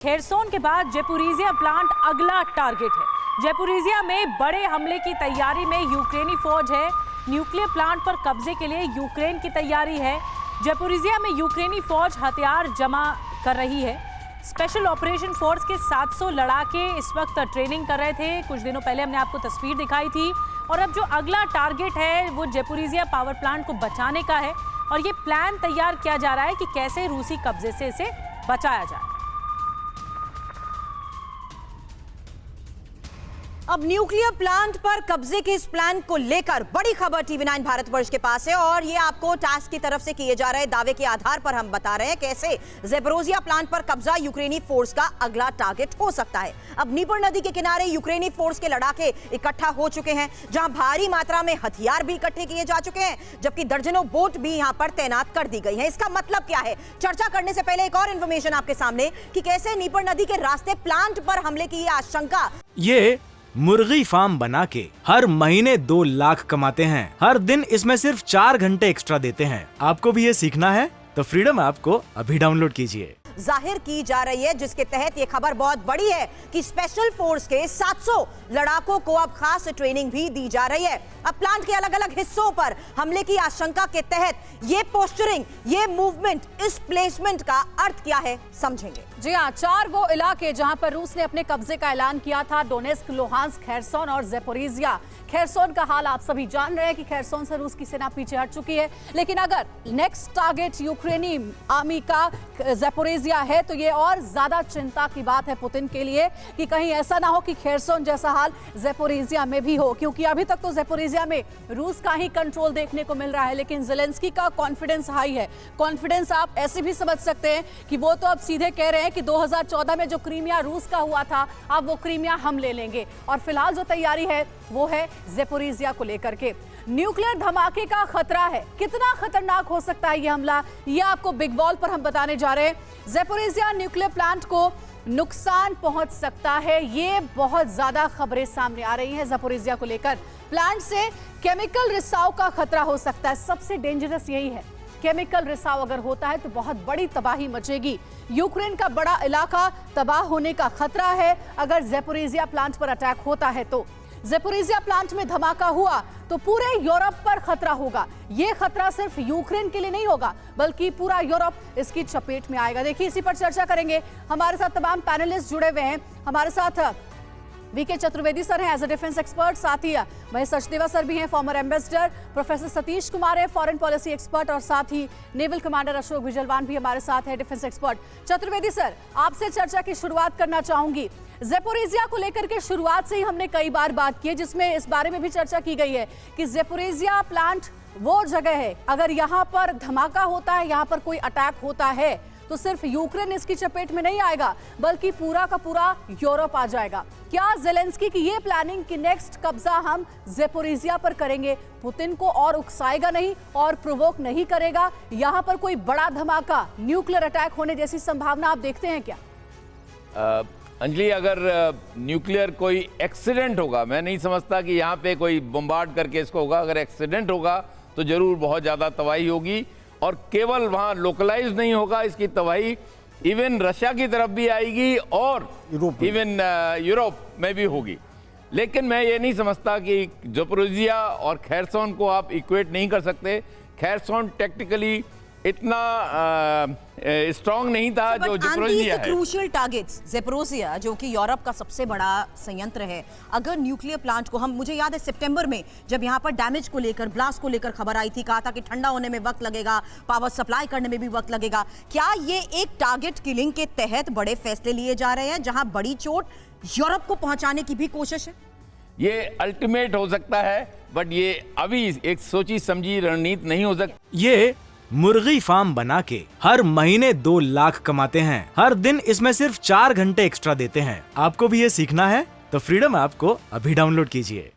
Kherson के बाद Zaporizhzhia plant अगला टारगेट है। ज़ैपोरिज़िया में बड़े हमले की तैयारी में यूक्रेनी फौज है। न्यूक्लियर प्लांट पर कब्जे के लिए यूक्रेन की तैयारी है। ज़ैपोरिज़िया में यूक्रेनी फौज हथियार जमा कर रही है। स्पेशल ऑपरेशन फोर्स के 700 लड़ाके इस वक्त ट्रेनिंग कर रहे थे। कुछ दिनों पहले हमने आपको तस्वीर दिखाई थी। और अब जो अगला टारगेट है वो ज़ैपोरिज़िया पावर प्लांट को बचाने का है और ये प्लान तैयार किया जा रहा है कि कैसे रूसी कब्जे से इसे बचाया जाए। अब न्यूक्लियर प्लांट पर कब्जे के इस प्लान को लेकर बड़ी खबर टीवी9 भारतवर्ष के पास है और ये आपको टास्क की तरफ से किए जा रहे दावे के आधार पर हम बता रहे हैं कैसे ज़ैपोरिज़िया प्लांट पर कब्जा यूक्रेनी फोर्स का अगला टारगेट हो सकता है। अब दनीपर नदी के किनारे यूक्रेनी फोर्स के लड़ाके इकट्ठा हो चुके हैं, जहां भारी मात्रा में हथियार भी इकट्ठे किए जा चुके हैं, जबकि दर्जनों बोट भी यहां पर तैनात कर दी गई है। इसका मतलब क्या है? चर्चा करने से पहले एक और इंफॉर्मेशन आपके सामने कि कैसे दनीपर नदी के रास्ते प्लांट पर हमले की आशंका। ये मुर्गी फार्म बना के हर महीने 2 लाख कमाते हैं। हर दिन इसमें सिर्फ 4 घंटे एक्स्ट्रा देते हैं। आपको भी ये सीखना है तो फ्रीडम ऐप को अभी डाउनलोड कीजिए। जाहिर की जा रही है, जिसके तहत ये खबर बहुत बड़ी है कि स्पेशल फोर्स के 700 लड़ाकों को अब खास ट्रेनिंग भी दी जा रही है। अब प्लांट के अलग अलग हिस्सों पर हमले की आशंका के तहत ये पोस्चरिंग, ये मूवमेंट, इस प्लेसमेंट का अर्थ क्या है, समझेंगे। जी हाँ, 4 वो इलाके जहां पर रूस ने अपने कब्जे का ऐलान किया था, डोनेस्क, लुहांस्क, खेरसोन और ज़ैपोरिज़िया। खेरसोन का हाल आप सभी जान रहे हैं कि खेरसोन से रूस की सेना पीछे हट चुकी है, लेकिन अगर नेक्स्ट टारगेट यूक्रेनी आर्मी का ज़ैपोरिज़िया है तो ये और ज्यादा चिंता की बात है पुतिन के लिए कि कहीं ऐसा ना हो कि खेरसोन जैसा हाल ज़ैपोरिज़िया में भी हो, क्योंकि अभी तक तो ज़ैपोरिज़िया में रूस का ही कंट्रोल देखने को मिल रहा है। लेकिन ज़ेलेंस्की का कॉन्फिडेंस हाई है। कॉन्फिडेंस आप ऐसे भी समझ सकते हैं कि वो तो अब सीधे कह रहे हैं कि 2014 में जो क्रीमिया रूस का हुआ था, अब वो क्रीमिया हम ले लेंगे। और फिलहाल जो तैयारी है वो है ज़ैपोरिज़िया को लेकर के। न्यूक्लियर धमाके का खतरा है। कितना खतरनाक हो सकता है ये हमला, ये आपको बिग वॉल पर हम बताने जा रहे हैं। ज़ैपोरिज़िया न्यूक्लियर प्लांट को नुकसान पहुंच सकता है, ये बहुत ज्यादा खबरें सामने आ रही हैं ज़ैपोरिज़िया को लेकर। प्लांट से केमिकल रिसाव का खतरा हो सकता है। सबसे डेंजरस यही है, केमिकल रिसाव अगर होता है तो बहुत बड़ी तबाही मचेगी। यूक्रेन का बड़ा इलाका तबाह होने का खतरा है अगर ज़ैपोरिज़िया प्लांट पर अटैक होता है तो। ज़ैपोरिज़िया प्लांट में धमाका हुआ तो पूरे यूरोप पर खतरा होगा। ये खतरा सिर्फ यूक्रेन के लिए नहीं होगा बल्कि पूरा यूरोप इसकी चपेट में आएगा। देखिए, इसी पर चर्चा करेंगे। हमारे साथ तमाम पैनलिस्ट जुड़े हुए हैं। हमारे साथ वीके चतुर्वेदी सर हैं एज ए डिफेंस एक्सपर्ट, साथ ही महेश सचदेवा सर भी हैं, farmer ambassador. Professor Satish Kumar है, फॉरेन पॉलिसी एक्सपर्ट, और साथ ही नेवल कमांडर अशोक विजलवान भी हमारे साथ है, डिफेंस एक्सपर्ट। चतुर्वेदी सर, आपसे चर्चा की शुरुआत करना चाहूंगी। ज़ैपोरिज़िया को लेकर के शुरुआत से ही हमने कई बार बात की है, जिसमें इस बारे में भी चर्चा की गई है कि ज़ैपोरिज़िया प्लांट वो जगह है, अगर यहाँ पर धमाका होता है, यहाँ पर कोई अटैक होता है तो सिर्फ यूक्रेन इसकी चपेट में नहीं आएगा बल्कि पूरा का पूरा यूरोप आ जाएगा। क्या ज़ेलेंस्की की ये प्लानिंग कि नेक्स्ट कब्जा हम ज़ैपोरिज़िया पर करेंगे पुतिन को और उकसाएगा नहीं और प्रोवोक नहीं करेगा? यहाँ पर कोई बड़ा धमाका, न्यूक्लियर अटैक होने जैसी संभावना आप देखते हैं क्या? अंजलि, अगर न्यूक्लियर कोई एक्सीडेंट होगा, मैं नहीं समझता कि यहाँ पे कोई बम्बार्ड करके इसको होगा। अगर एक्सीडेंट होगा तो जरूर बहुत ज़्यादा तबाही होगी और केवल वहाँ लोकलाइज नहीं होगा, इसकी तबाही इवन रशिया की तरफ भी आएगी और इवन यूरोप में भी होगी। लेकिन मैं ये नहीं समझता कि ज़ैपोरिज़िया और खेरसोन को आप इक्वेट नहीं कर सकते। खेरसोन टेक्निकली इतना स्ट्रॉन्ग नहीं था जो ज़ैपोरिज़िया है। क्रूशियल टारगेट्स ज़ैपोरिज़िया, जो कि यूरोप का सबसे बड़ा संयंत्र है, अगर न्यूक्लियर प्लांट को हम, मुझे याद है सितंबर में जब यहाँ पर डैमेज को लेकर, ब्लास्ट को लेकर खबर आई थी, कहा था कि ठंडा होने में वक्त लगेगा, पावर सप्लाई करने में भी वक्त लगेगा। क्या ये एक टारगेट किलिंग के तहत बड़े फैसले लिए जा रहे हैं जहां बड़ी चोट यूरोप को पहुंचाने की भी कोशिश है? ये अल्टीमेट हो सकता है, बट ये अभी एक सोची समझी रणनीति नहीं हो सकती। ये मुर्गी फार्म बना के हर महीने 2 लाख कमाते हैं। हर दिन इसमें सिर्फ 4 घंटे एक्स्ट्रा देते हैं। आपको भी ये सीखना है तो फ्रीडम ऐप को अभी डाउनलोड कीजिए।